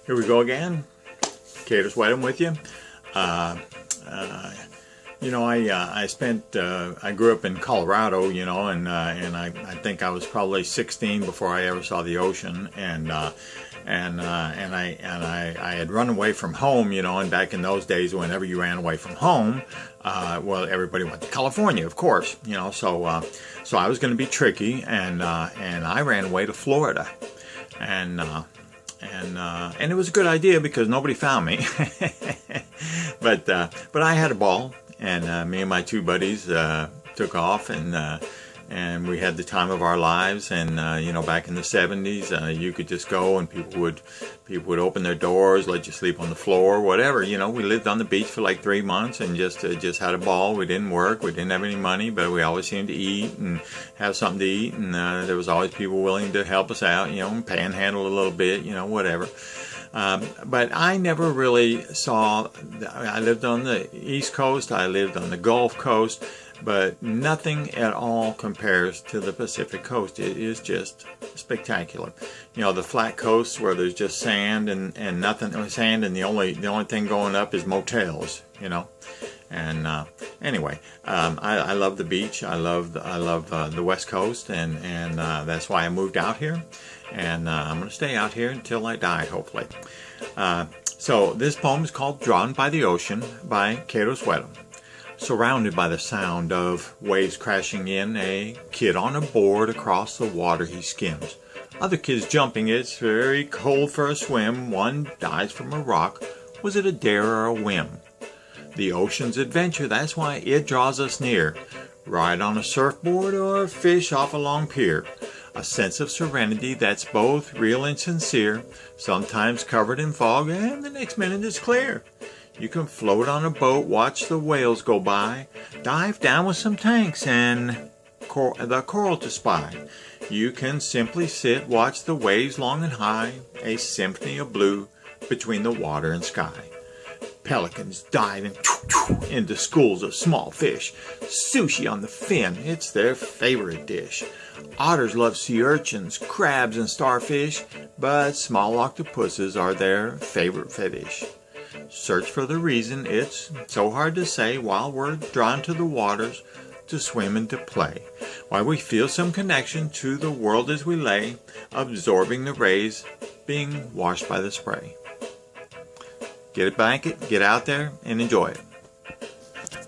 Here we go again. Katus Wedham with you. You know, I grew up in Colorado, you know, and I think I was probably 16 before I ever saw the ocean, and I had run away from home, you know, and back in those days, whenever you ran away from home, well, everybody went to California, of course, you know, so I was going to be tricky, and I ran away to Florida, and it was a good idea because nobody found me, but I had a ball. And me and my two buddies took off, and we had the time of our lives. And you know, back in the 70s, you could just go, and people would open their doors, let you sleep on the floor, whatever. You know, we lived on the beach for like 3 months and just had a ball. We didn't work, we didn't have any money, but we always seemed to eat and have something to eat. And there was always people willing to help us out, you know, and panhandle a little bit, you know, whatever. But I never really saw, I lived on the East Coast, I lived on the Gulf Coast, but nothing at all compares to the Pacific Coast. It is just spectacular. You know, the flat coasts where there's just sand and nothing, sand, and the only thing going up is motels, you know. And anyway, I love the beach. I love the West Coast, and that's why I moved out here. And I'm going to stay out here until I die, hopefully. So this poem is called Drawn by the Ocean by Katus Wedham. Surrounded by the sound of waves crashing in, a kid on a board across the water he skims. Other kids jumping, it's very cold for a swim. One dives from a rock. Was it a dare or a whim? The ocean's adventure, that's why it draws us near. Ride on a surfboard or fish off a long pier. A sense of serenity that's both real and sincere, sometimes covered in fog and the next minute it's clear. You can float on a boat, watch the whales go by, dive down with some tanks and the coral to spy. You can simply sit, watch the waves long and high, a symphony of blue between the water and sky. Pelicans diving into schools of small fish. Sushi on the fin, it's their favorite dish. Otters love sea urchins, crabs, and starfish, but small octopuses are their favorite fetish. Search for the reason, it's so hard to say, while we're drawn to the waters to swim and to play. Why we feel some connection to the world as we lay, absorbing the rays, being washed by the spray. Get a blanket, get out there, and enjoy it.